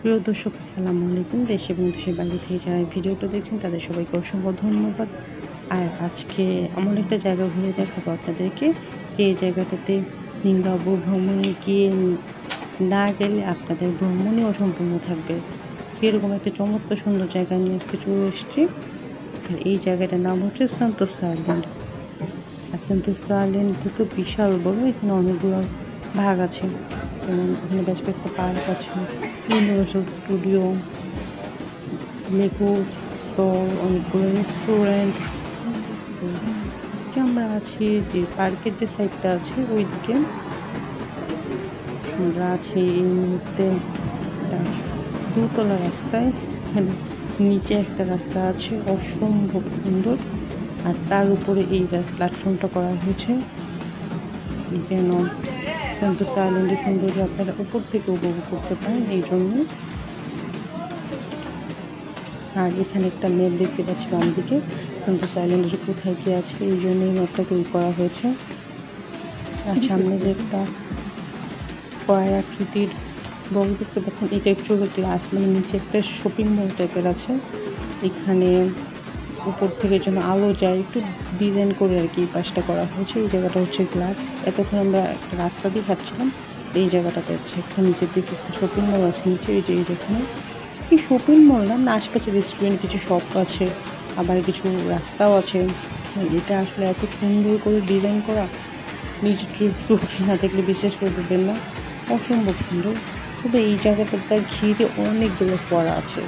প্রিয় দর্শক, আসসালামু আলাইকুম। দেশ এবং দেশের বাইরে থেকে যারা ভিডিওটা দেখছেন তাদের সবাইকে অসংখ্য ধন্যবাদ। আর আজকে এমন একটা জায়গা ঘুরে দেখাবো আপনাদেরকে, যে জায়গাটাতে সিঙ্গাপুর ভ্রমণে গিয়ে না গেলে আপনাদের ভ্রমণই অসম্পূর্ণ থাকবে। সেরকম একটা চমৎকার সুন্দর জায়গা নিয়ে আজকে চলে এসেছি। আর এই জায়গাটার নাম হচ্ছে সেন্তোসা আইল্যান্ড। আর সেন্তোসা আইল্যান্ড তো বিশাল বড়, এখানে অনেকগুলো ভাগ আছে। যেমন এখানে বেশ কয়েকটা পার্ক আছে, ইউনিভার্সাল স্টুডিও, লেগো স্টোর, অনেকগুলো রেস্টুরেন্ট। আজকে আমরা আছি যে পার্কের যে সাইডটা আছে ওইদিকে আমরা আছি এই মুহূর্তে। দুতলা রাস্তায়, এখানে নিচে একটা রাস্তা আছে অসম্ভব সুন্দর, আর তার উপরে এই প্ল্যাটফর্মটা করা হয়েছে যেন সেন্তোসা আইল্যান্ডের সৌন্দর্য আপনারা উপর থেকে উপভোগ করতে পারেন এই জন্য। আর এখানে একটা ম্যাপ দেখতে পাচ্ছি বাম দিকে, সেন্তোসা আইল্যান্ডের কোথায় কি আছে, এই জন্যই ম্যাপটা তৈরি করা হয়েছে। আর সামনে যে একটা স্কয়ার আকৃতির বল দেখতে পাচ্ছেন, এটা একচুয়ালি গ্লাস, মানে নিচে একটা শপিং মল টাইপের আছে। এখানে উপর থেকে যেন আলো যায়, একটু ডিজাইন করে আর কি এই পাশটা করা হয়েছে। এই জায়গাটা হচ্ছে গ্লাস। এতক্ষণ আমরা একটা রাস্তা দিয়ে হাঁটছিলাম, এই জায়গাটাতে হচ্ছে একটা নিচের দিকে একটা শপিং মল আছে নিচে। এই যে যেখানে এই শপিং মল না, আশপাশে রেস্টুরেন্ট, কিছু শপ আছে, আবার কিছু রাস্তাও আছে। এটা আসলে এত সুন্দর করে ডিজাইন করা, নিজের চোখে না দেখলে বিশ্বাস করে দেবেন না, অসম্ভব সুন্দর। তবে এই জায়গাটাতে ঘিরে অনেকগুলো ফোয়ারা আছে।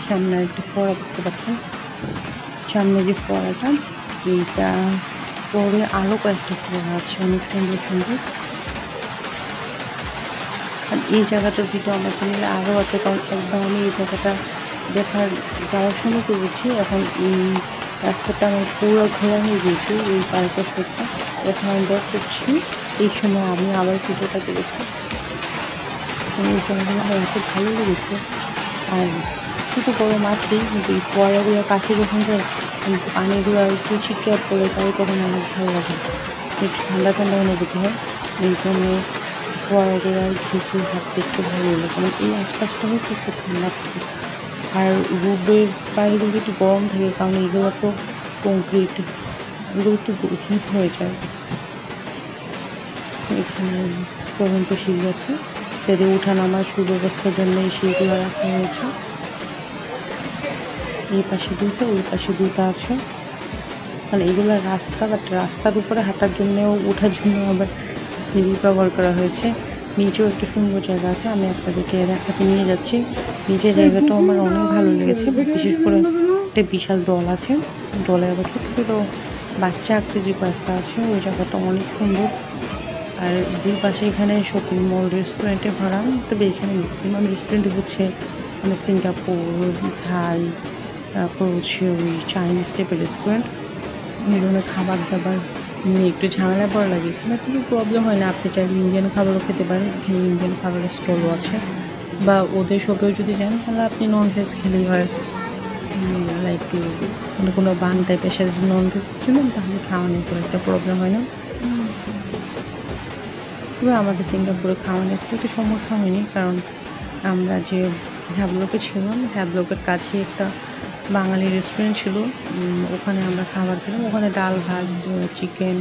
সামনে একটা ফোয়ারা দেখতে পাচ্ছেন, সামনে যে ফোয়ারাটা, এইটা পরে আরও কয়েকটা ফোয়ারা আছে অনেক সুন্দর সুন্দর। আর এই জায়গাটার ভিডিও আমার চ্যানেলে আরও আছে, কারণ একদম আমি এই জায়গাটা যাওয়ার সময় করেছি। এখন এই রাস্তাটা আমার পুরো ঘোরা হয়ে গিয়েছে, এই পার্কের সাথে এখন আমি ব্যাক করছি। এই সময় আমি আবার ভিডিওটা করেছি, এই জায়গাগুলো আমার এত ভালো লেগেছে। আর শুধু গরম আছেই, কিন্তু এই ফোয়ারাগুলোর কাছে যখন যায় পানিগুলো একটু ছিটকে পড়ে যায়, তখন অনেক ভালো লাগে, একটু ঠান্ডা ঠান্ডা অনুভূতি হয়। এই জন্য ফোয়ারাগুলোর ঘেঁষে হাঁটতে একটু ভালো লাগে, কারণ এই আশপাশটা হচ্ছে একটু ঠান্ডা থাকে। আর রোদের বাইরেগুলো একটু গরম থাকে, কারণ এগুলো তো কংক্রিট, এগুলো একটু হিট হয়ে যায়। এখানে পর্যন্ত সিঁড়ি আছে, যাতে ওঠানামার সুব্যবস্থার জন্য এই সিঁড়িগুলো রাখা হয়েছে। এই পাশে দুইটা, ওই পাশে দুইটা আছে। মানে এগুলো রাস্তা, বাট রাস্তার উপরে হাঁটার জন্যও ওঠার জন্য আবার সিঁড়ি ব্যবহার করা হয়েছে। নিচেও একটা সুন্দর জায়গা আছে, আমি আপনাদেরকে দেখাতে নিয়ে যাচ্ছি। নিচের জায়গাটাও আমার অনেক ভালো লেগেছে, বিশেষ করে একটা বিশাল দল আছে, দলে আবার ছোটো ছোটো বাচ্চা আকৃতির কয়েকটা আছে, ওই জায়গাটা অনেক সুন্দর। আর দুই পাশে এখানে শপিং মল, রেস্টুরেন্টে ভরা। তবে এখানে ম্যাক্সিমাম রেস্টুরেন্ট হচ্ছে মানে সিঙ্গাপুর, থাই, তারপর হচ্ছে ওই চাইনিজ টাইপের রেস্টুরেন্ট। এই ধরনের খাবার দাবার নিয়ে একটু ঝামেলা পড়া লাগে, এখানে কোনো প্রবলেম হয় না। আপনি চাইলে ইন্ডিয়ান খাবারও খেতে পারেন, এখানে ইন্ডিয়ান খাবারের স্টলও আছে। বা ওদের শপেও যদি যান তাহলে আপনি নন ভেজ খেলেই হয়, লাইক কোনো বান টাইপের সাথে যদি নন ভেজ খেলেন তাহলে খাওয়ানোর কোনো একটা প্রবলেম হয় না। তবে আমাদের সিঙ্গাপুরে খাওয়ানোর একটু সমস্যা হয়নি, কারণ আমরা যে হ্যাবলকে ছিলাম, হ্যাবলকের কাছে একটা বাঙালি রেস্টুরেন্ট ছিল, ওখানে আমরা খাবার খেলাম। ওখানে ডাল ভাত, চিকেন,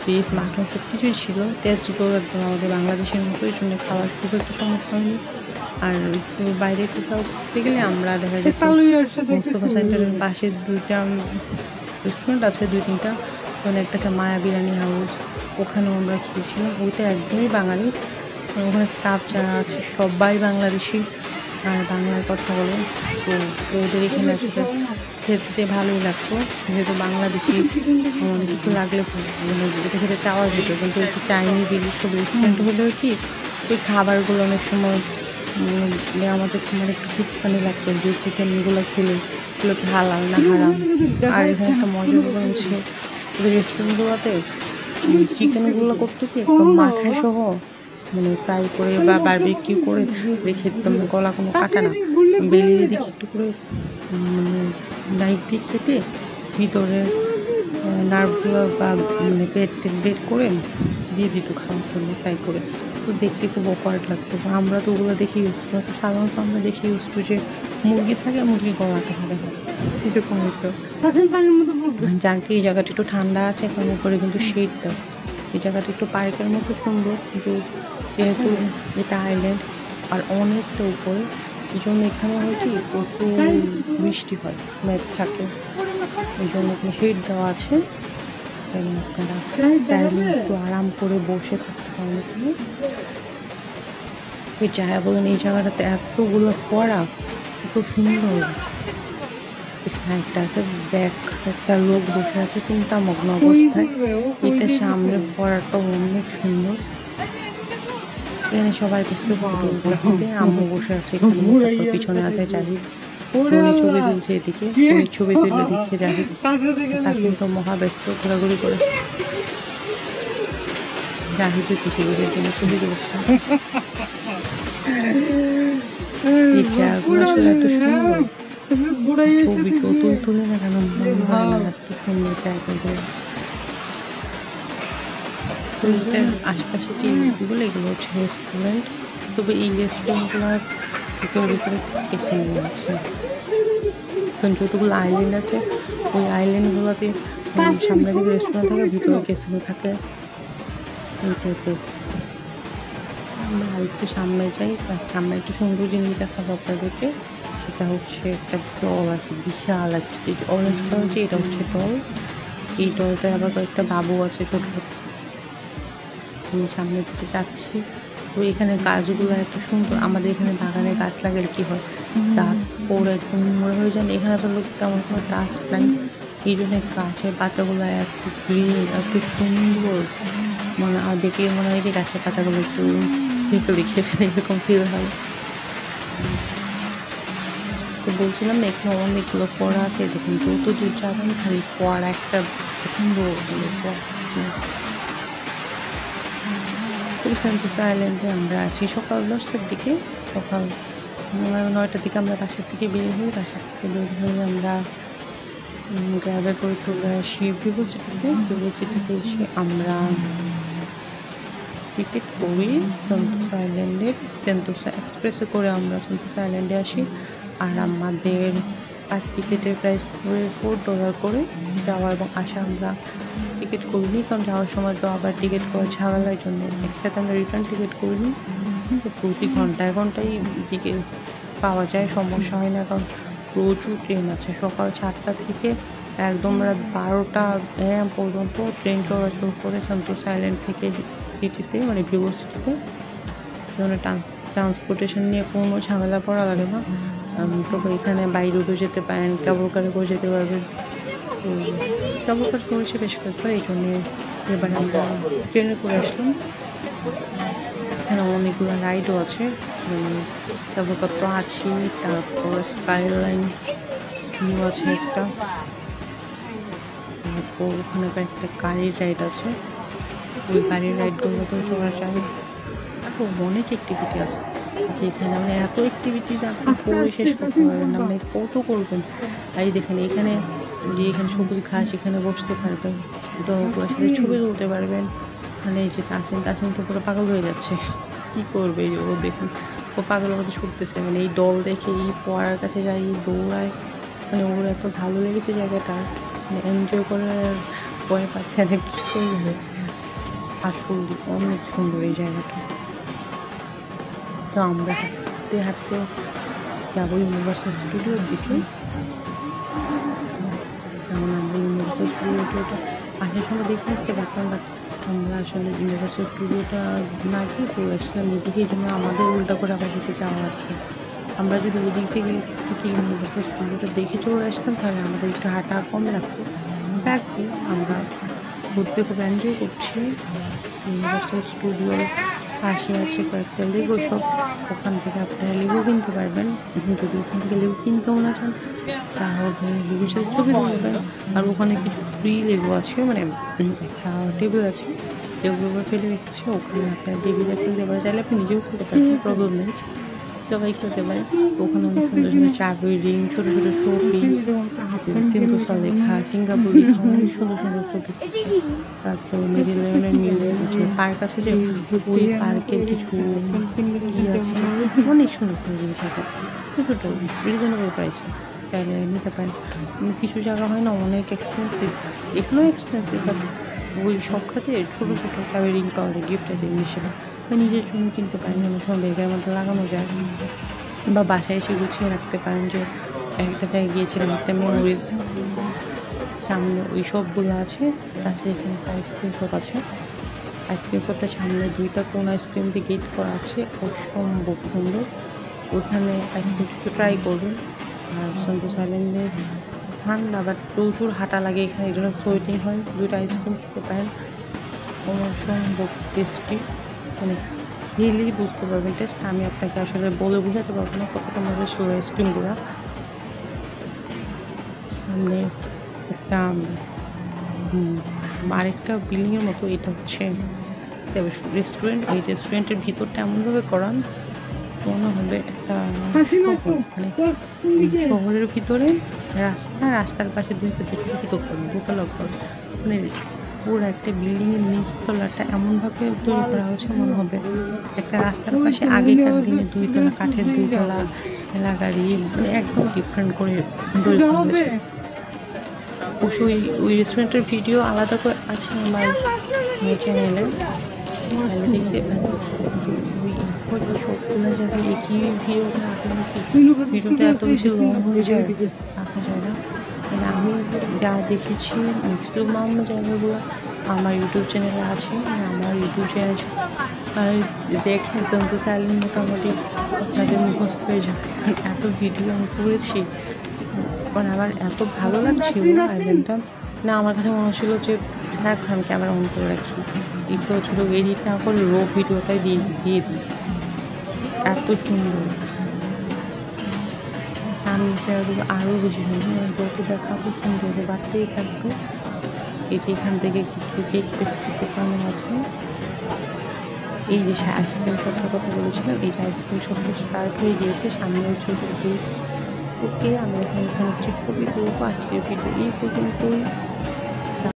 বিফ, মাটন সব কিছুই ছিল। টেস্টগুলো একদম আমাদের বাংলাদেশের মতো, এই জন্য খাবার খুব একটা সমস্যা হয়নি। আর একটু বাইরে কোথাও ঘুরতে গেলে আমরা দেখা যায় মোস্তফা সেন্টারের পাশে দুইটা রেস্টুরেন্ট আছে, দুই তিনটা। ওখানে একটা আছে মায়া বিরিয়ানি হাউস, ওখানেও আমরা খেয়েছিলাম। ওইটা একদমই বাঙালি, ওখানে স্টাফ যারা আছে সবাই বাংলাদেশি আর বাংলায় কথা বলে। তো ওদের এখানে আসলে খেতে ভালোই লাগতো, যেহেতু বাংলাদেশি অনেক কিছু লাগলে মানে এটা খেতে চাওয়ার যেত। কিন্তু একটু চাইনিজ সব রেস্টুরেন্ট হলেও কি এই খাবারগুলো অনেক সময় আমাদের মানে একটু খুঁতখানি লাগতো, যে চিকেনগুলো খেলে এগুলো কি হালাল না হারাম। আর এখানে একটা মজার ব্যাপার হচ্ছে, ওদের রেস্টুরেন্টগুলোতে চিকেনগুলো করতো কি একদম মাথায় সহ মানে ফ্রাই করে বা বারবিকিউ করে রেখে একদম গলা কোনো কাটা না, বেলিয়ে দিকে একটু করে মানে নাইফ দিয়ে কেটে ভিতরে নার্ভগুলো বা মানে পেট বের করে দিয়ে দিত খাওয়ার জন্য ফ্রাই করে। তো দেখতে খুব অকওয়ার্ড লাগতো। আমরা তো ওগুলো দেখে ইউজ করি, সাধারণত আমরা দেখে ইউজ করি যে মুরগি থাকে, মুরগি গলাতে হবে এরকম হতো। যাকে এই জায়গাটা একটু ঠান্ডা আছে, এখন উপরে কিন্তু শেড দাও। এই জায়গাটা একটু পার্কের মতো সুন্দর, কিন্তু যেহেতু এটা আইল্যান্ড আর অনেকটা উপরে, এই জন্য এখানে হয় কি প্রচুর বৃষ্টি হয়, মেঘ থাকে, এই জন্য এখানে শেড দেওয়া আছে। আপনারা চাইলে একটু আরাম করে বসে থাকতে পারেন এখানে। ওই যাই বলেন, এই জায়গাটাতে এতগুলো ফোয়ারা, এত সুন্দর। এখানে একটা আছে ব্যাগ, একটা লোক বসে আছে চিন্তা মগ্ন অবস্থায়। এটা সামনে ফোয়ারাটা অনেক সুন্দর। এখানে সবাই বুঝতে পারবে। আম্মু বসে আছে এখানে, পিছনে আছে জাহিদ, ছবি তুলছে এদিকে, ছবি তুলে দিচ্ছে জাহিদ। তাসিম তো মহাব্যস্ত, ঘোরাঘুরি করে। জাহিদের পিছিয়ে জন্য ছবি তুলছে। এই চেয়ারগুলো আসলে এত সুন্দর, ছবি যতই তুলে না কেন মনে হয় না এত সুন্দর জায়গাগুলো। তো এটার আশপাশে যে ইয়েগুলো, এগুলো হচ্ছে রেস্টুরেন্ট। তবে এই রেস্টুরেন্টগুলোর ভিতরে কেসিনো আছে। কারণ যতগুলো আইল্যান্ড আছে, ওই আইল্যান্ডগুলোতে সামনে দিকে রেস্টুরেন্ট থাকে, ভিতরে কেসিনো থাকে। আমরা আরেকটু সামনে যাই, সামনে একটু সুন্দর জিনিস দেখাবো আপনাদেরকে। সেটা হচ্ছে একটা ডল আছে, বিশাল একটা অরেঞ্জ কালার, যে এটা হচ্ছে ডল। এই ডলটায় আবার কয়েকটা বাবু আছে ছোট ছোট। আমি সামনের দিকে যাচ্ছি, তো এখানে গাছগুলো এত সুন্দর। আমাদের এখানে বাগানে গাছ লাগালে কি হয়, গাছ পড়ে একদম মরে হয়ে যান। এখানে তো লোক তেমন কোনো গাছ নাই, এই জন্য গাছের পাতাগুলো এত গ্রিন, এত সুন্দর, মানে আর দেখে মনে হয় যে গাছের পাতাগুলো একটু দেখে ফেলে, এরকম ফিল হয়। তো বলছিলাম না, এখানে অনেকগুলো ফোয়ারা আছে। দেখুন যত দূর যাবেন খালি ফোয়ারা, একটা সুন্দর সেন্টোসা আইল্যান্ডে আমরা আসি সকাল 10টার দিকে। সকাল 9টার দিকে আমরা বাসার থেকে বের হই। বাসার থেকে বের হয়ে আমরা গ্যাবে করে চলে আসি ভিভো সিটিতে এসে আমরা টিকিট করি সেন্টোসা আইল্যান্ডের। সেন্টোসা এক্সপ্রেসে করে আমরা সেন্টোসা আইল্যান্ডে আসি। আর আমাদের আর টিকিটের প্রাইস করে $4 করে যাওয়া এবং আসা। আমরা টিকিট করিনি, কারণ যাওয়ার সময় তো আবার টিকিট করা ঝামেলার জন্য একসাথে আমরা রিটার্ন টিকিট করিনি। তো প্রতি ঘন্টায় টিকিট পাওয়া যায়, সমস্যা হয় না, কারণ প্রচুর ট্রেন আছে। সকাল 7টা থেকে একদম রাত 12টা AM পর্যন্ত ট্রেন চলাচল করে সেন্টোসা আইল্যান্ড থেকে সিটিতে, মানে ভিভো সিটিতে। সেজন্য ট্রান্সপোর্টেশন নিয়ে কোনো ঝামেলা পড়া লাগে না। তবে এখানে বাই রোডও যেতে পারেন, কেবল কারে করে যেতে পারবেন। তো কেবল কার করেছে বেশ কয়েকবার, এই জন্যে এবার আমরা ট্রেনে করে আসলাম। এখানে অনেকগুলো রাইডও আছে, কেবল কার তো আছেই, তারপর স্কাইলাইন ভিউ আছে একটা, তারপর ওখানে একটা গাড়ির রাইড আছে। ওই গাড়ির রাইডগুলোতেও চলা যায়। আরও অনেক অ্যাক্টিভিটি আছে যেখানে, মানে এত অ্যাক্টিভিটি আপনি করে শেষ করতে পারবেন না, মানে কত করবেন। এই দেখেন এখানে যে এখানে সবুজ ঘাস, এখানে বসতে পারবেন, ওর সাথে ছবি তুলতে পারবেন। মানে এই যে তাসিম তো পুরো পাগল হয়ে যাচ্ছে, কী করবে ও দেখুন, ও পাগলের মধ্যে ছুটতেছে। মানে এই দল দেখে, এই ফোয়ারার কাছে যাই, দৌড়ায়, মানে ওর এত ভালো লেগেছে জায়গাটা, মানে এনজয় করার ভয় পাচ্ছে না, কী করবে। আসলে অনেক সুন্দর এই জায়গাটা। তো আমরা হাঁটতে হাঁটতে যাবো ইউনিভার্সাল স্টুডিওর দিকে। যেমন আমরা ইউনিভার্সাল স্টুডিওটা আসার সময় দেখে আসতে পারতাম, বাট আমরা আসলে ইউনিভার্সাল স্টুডিওটা না গিয়ে চলে আসলাম এদিকে, এই জন্য আমাদের উল্টা করে আবার হেঁটে যাওয়া আছে। আমরা যদি ওই দিক থেকে ইউনিভার্সাল স্টুডিওটা দেখে চলে আসতাম, তাহলে আমাদের একটু হাঁটা কম লাগতো। যাকে আমরা ঘুরতে খুব এনজয় করছি। ইউনিভার্সাল স্টুডিওর পাশে আছে কয়েকটা লেগো শপ, ওখান থেকে আপনারা লেগো কিনতে পারবেন। যদি ওখান থেকে লেগো কিনতেও না চান, তাহলে লেগোর সাথে ছবি তুলবেন। আর ওখানে কিছু ফ্রি লেগো আছে, মানে একটা টেবিল আছে, টেবিলের উপর ফেলে রেখেছে, ওখানে আপনার টেবিলে খুলতে পারে, চাইলে আপনি নিজেও খুলতে পারবেন, প্রবলেম নেই। সবাই খেলতে পারে। ওখানে অনেক সুন্দর সুন্দর চাবি রিং, ছোটো ছোটো শো পিস, সিন্ধুসা লেখা, সিঙ্গাপুর লেখা, অনেক সুন্দর সুন্দর শো পিস। তারপর মেরিল্যান্ডের মিউজিয়াম যে পার্ক আছে, যে ওই পার্কের কিছু আছে, অনেক সুন্দর সুন্দর জিনিস আছে, ছোটো ছোটো রিজনেবল প্রাইসে চাইলে নিতে পারেন। কিছু জায়গা হয় না অনেক এক্সপেন্সিভ, এগুলো এক্সপেন্সিভ, বাট ওই সব খাতে ছোটো ছোটো চাবি রিং পাওয়া যায় গিফট আইটেম হিসেবে, বা নিজের জন্য কিনতে পারেন, অনেক সময় ব্যাগের মধ্যে লাগানো যায়, বা বাসায় এসে গুছিয়ে রাখতে পারেন। যে একটা জায়গায় গিয়েছিলাম, একটা মেমোরিজ, সামনে ওই সবগুলো আছে। তাছাড়া এখানে একটা আইসক্রিম শপ আছে, আইসক্রিম শপটার সামনে 2টা কোন আইসক্রিম দিয়ে গেট করা আছে, অসম্ভব সুন্দর। ওখানে আইসক্রিম ট্রাই করবেন। আর সন্তোষ আইল্যান্ডের ঠান্ডা, বাট প্রচুর হাঁটা লাগে এখানে, এই জন্য সোয়েটিং হয়। 2টা আইসক্রিম খেতে পারেন, অসম্ভব টেস্টি, মানে খেলেই বুঝতে পারবেন টেস্ট। আমি আপনাকে আসলে বলে বোঝাতে পারবো না কতটা মজা ছিল আইসক্রিমগুলো। সামনে একটা আরেকটা বিল্ডিংয়ের মতো, এটা হচ্ছে রেস্টুরেন্ট। এই রেস্টুরেন্টের ভিতরটা এমনভাবে করান মনে হবে একটা মানে শহরের ভিতরে রাস্তার পাশে 2টা ছোটো ছোটো ঘর, দোতলা ঘর, মানে পুরো একটা বিল্ডিংয়ের নিচতলাটা এমনভাবে তৈরি করা হয়েছে মনে হবে একটা রাস্তার পাশে আগেকার দিনে 2তলা কাঠের 2তলা ঠেলা গাড়ি, মানে একদম ডিফারেন্ট করে তৈরি করা হয়েছে। অবশ্যই ওই রেস্টুরেন্টের ভিডিও আলাদা করে আছে আমার চ্যানেলে, তাহলে দেখতে পারেন। ওই হয়তো সবগুলো জায়গায় একই ভিডিওটা রাখলে কি ভিডিওটা এত বেশি লং হয়ে যায়, রাখা যায় না। মানে আমি যা দেখেছি ম্যাক্সিমাম জায়গাগুলো আমার ইউটিউব চ্যানেলে আছে, আমার ইউটিউব চ্যানেল আর দেখে জানতে চাইলে মোটামুটি আপনাদের মুখস্থ হয়ে যাবে, কারণ এত ভিডিও আমি করেছি। মানে আমার এত ভালো লাগছিল আইল্যান্ডটা, না আমার কাছে মনে হচ্ছিলো যে দেখ আমি ক্যামেরা অন করে রাখি, এই ছোটো ছোটো এডিট না করে রো ভিডিওটাই দিয়ে দিই, এত সুন্দর। আমি আরও বেশি সুন্দর, যত দেখাবো সুন্দর বাড়তেই থাকবে। এটি এখান থেকে কিছু কেক পেস্ট্রি দোকানও আছে। এই যে আইসক্রিম শপটার কথা বলেছিলাম, এই যে আইসক্রিম শপটা স্টার্ট হয়ে গিয়েছে, সামনে হচ্ছে ওকে। আমি এখানে কিছু ছবি তুলবো। আজকের ভিডিও এই পর্যন্তই।